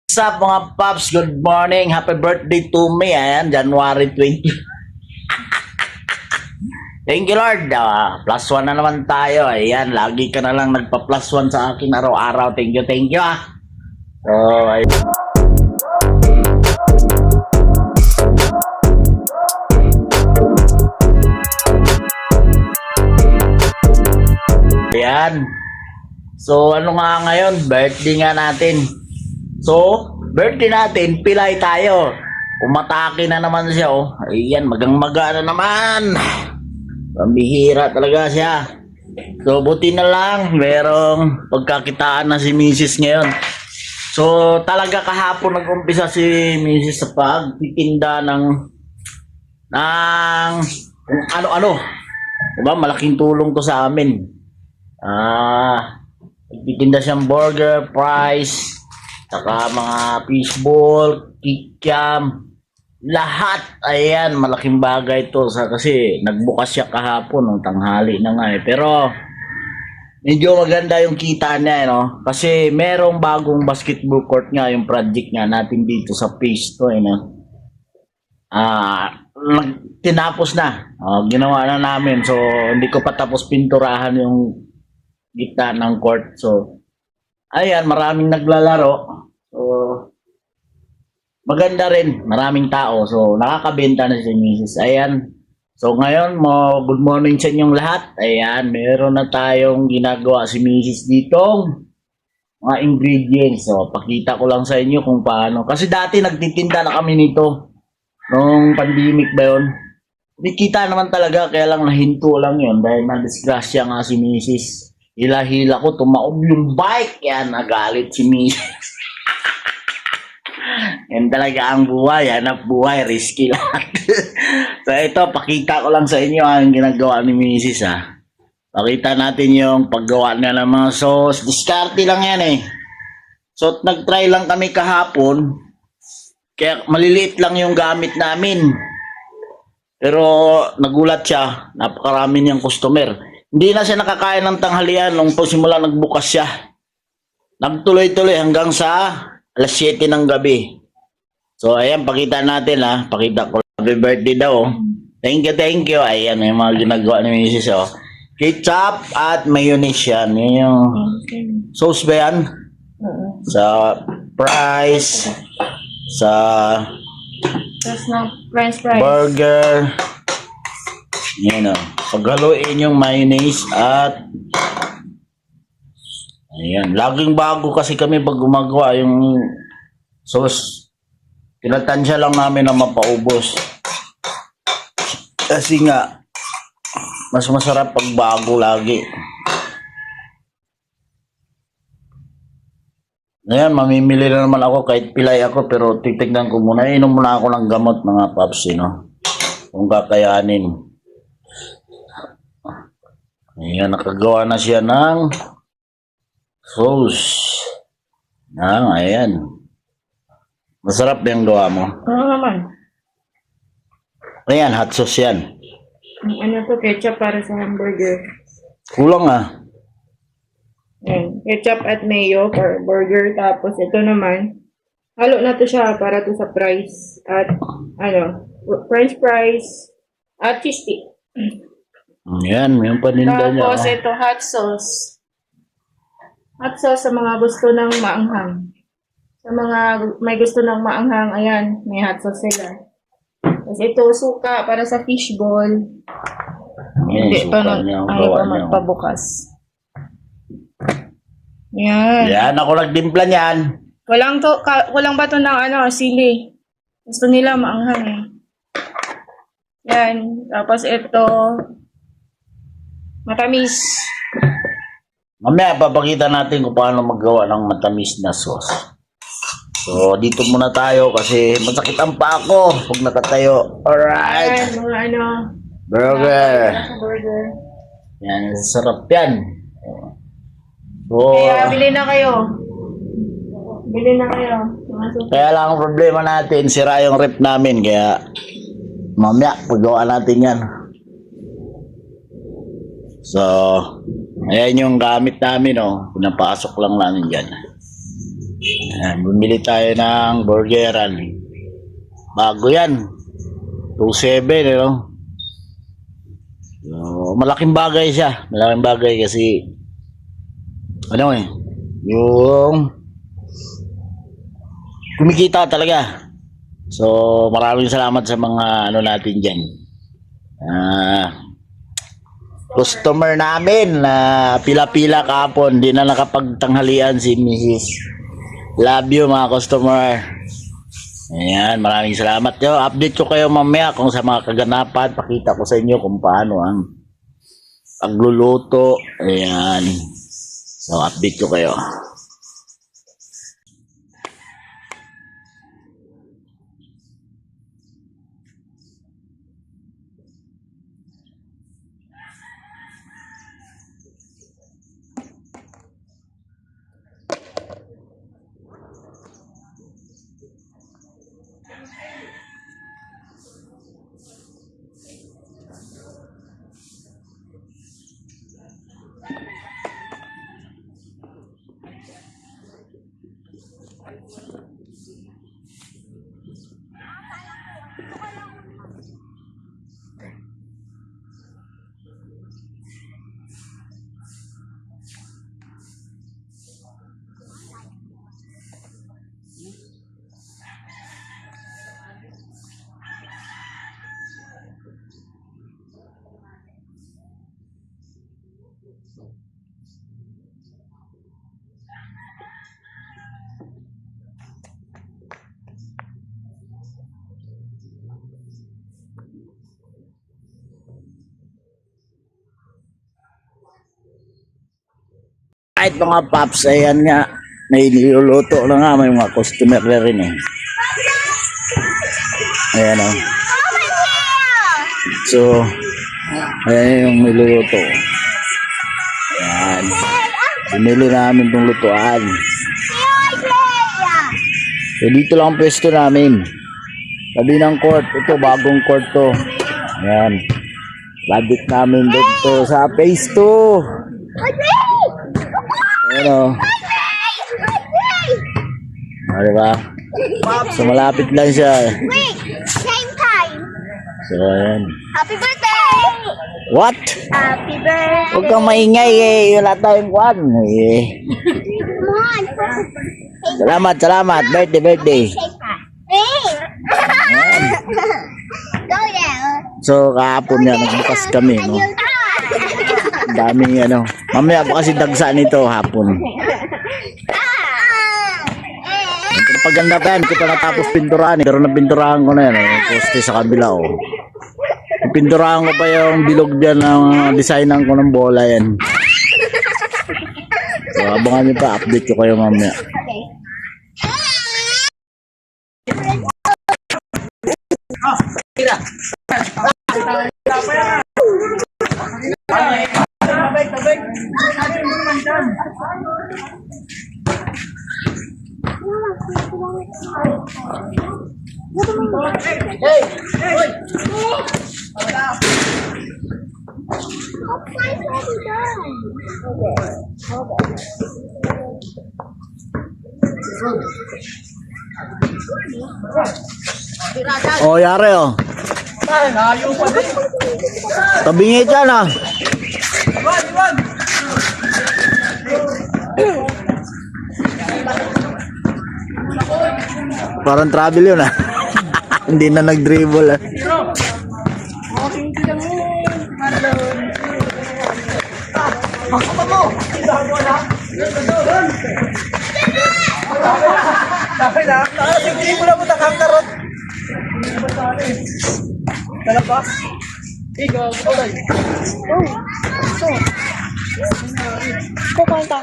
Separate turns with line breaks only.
What's up mga paps? Good morning. Happy birthday to me. Ayan, January 20. Thank you Lord. Plus one na naman tayo. Ayan, lagi ka na lang nagpa-plus one sa akin araw-araw. Thank you, thank you ah. So, ayan. So, ano nga ngayon? Birthday nga natin. So, birthday natin, pilay tayo. Umatake na naman siya, oh. Ayan, magang-maga na naman. Pambihira talaga siya. So, buti na lang, merong pagkakitaan na si Mrs. ngayon. So, talaga kahapon nag-umpisa si Mrs. sa pagtitinda ng kung ano-ano. Diba, malaking tulong to sa amin. Nagtitinda siyang burger, fries, saka mga fishball, kikiam, lahat. Ayan, malaking bagay to kasi nagbukas siya kahapon ng tanghali na nga eh. Pero medyo maganda yung kita niya, no? Kasi merong bagong basketball court nga yung project nga natin dito sa phase 2, no? Tinapos na. Ginawa na namin. So, hindi ko pa tapos pinturahan yung gitna ng court. So, ayan, maraming naglalaro. So, maganda rin. Maraming tao. So, nakakabenta na si Mrs. Ayan. So, ngayon, good morning sa inyong lahat. Ayan, meron na tayong ginagawa si Mrs. ditong mga ingredients. So, pakita ko lang sa inyo kung paano. Kasi dati nagtitinda na kami nito. Nung pandemic ba yun? Kita naman talaga, kaya lang nahinto lang yun. Dahil na-disgrasya nga si Mrs. Hila-hila ko, tumaob yung bike. Yan, nagalit si Mrs. Yan talaga ang buhay. Hanap buhay, risky lang. So ito, pakita ko lang sa inyo ang ginagawa ni Mrs. Pakita natin yung paggawa niya ng mga sauce. Diskarte lang yan eh. So nag-try lang kami kahapon. Kaya maliliit lang yung gamit namin. Pero nagulat siya. Napakarami niyang customer. Hindi na siya nakakain ng tanghalian nung simula nagbukas siya. Nagtuloy-tuloy hanggang sa alas 7 ng gabi. So ayan, pakita natin Pakita ko. Happy birthday daw. Thank you. Ayan, yung mga ginagawa ni Mrs. Ketchup at mayonnaise yan. Yun yung sauce ba yan? Sa fries, sa
French fries,
burger. Yan paghaluin yung mayonnaise at ayan, laging bago kasi kami pag gumagawa yung sauce. Tinatansya lang namin na mapaubos. Kasi nga, mas masarap pag bago lagi. Ngayon, mamimili na naman ako kahit pilay ako, pero titignan ko muna. Inom muna ako ng gamot mga paps, kung kakayanin. Ayan, nakagawa na siya ng sauce. Ayan. Masarap ba yung gawa mo?
ano naman?
Ayan, hot sauce yan.
Ano to, ketchup para sa hamburger.
Kulang
Ayan, ketchup at mayo for burger. Tapos ito naman, halo na to siya para to sa fries. At French fries at cheese stick.
Ayan, yung paninda niya.
Tapos ito, hot sauce. Hot sauce sa mga gusto ng maanghang. Sa mga may gusto ng maanghang, ayan, may hot sauce sila. Tapos ito, suka para sa fishball. Hindi pa magpabukas. Yan.
Yan, ako nagtimpla niyan.
Walang ba to ng sili? Gusto nila maanghang eh. Yan. Tapos ito, matamis.
Mamaya, papakita natin kung paano maggawa ng matamis na sauce. So, dito muna tayo kasi masakit ang paa ko pag nakatayo. Alright.
Yan, mga
Burger.
burger.
Yan, sarap yan.
Kaya bili na kayo. Bili na kayo.
Kaya lang ang problema natin, sira yung rep namin. Kaya mamaya, paggawa natin yan. So, ayan yung gamit namin. Pinapasok lang namin dyan. Ayan, bumili tayo ng burgeran. Bago yan. 2.7, no? So, malaking bagay siya. Malaking bagay kasi ano yung kumikita talaga. So, maraming salamat sa mga ano natin dyan. Customer namin na pila-pila kahapon, di na nakapagtanghalian si Mrs. Love you mga customer. Ayan, maraming salamat. Yo, update ko kayo mamaya kung sa mga kaganapan. Pakita ko sa inyo kung paano ang pagluluto. Ayan. So, update ko kayo. Kahit mga paps, ayan nga, may niluluto na nga, may mga customer na rin eh. Ayan o. So, ayan yung niluluto. Ayan. Binili namin itong lutuan. So, dito lang ang pwesto namin. Sabi ng court, ito bagong court to. Ayan. Labit namin dito sa phase 2. Ayan o. Diba? So malapit lang siya.
Wait, same time.
So ayan.
Happy birthday!
What?
Happy birthday!
Huwag kang maingay eh. Wala tayong kwan eh.
Come on.
Salamat. Birthday.
Shake that. Hey!
Ayan.
Go there.
So kahapon yan, nagbukas kami. No? Daming ano. Mamaya pa kasi dagsa nito hapon. Paganda pa yan, hindi ko pa natapos pinturahan eh. Pero napinturahan ko na yan eh. Poste sa kabila oh. Pinturahan ko pa yung bilog dyan ng designan ko ng bola yan. So abangan nyo pa, update ko kayo mamaya. Oh, yari oh. Tabingit yan ah. Parang travel yun ah. Hindi na nag-dribble ah.
Sabi na, hindi mo na mo nakakarot. Talaga? Ikaw, okay.
Pupunta.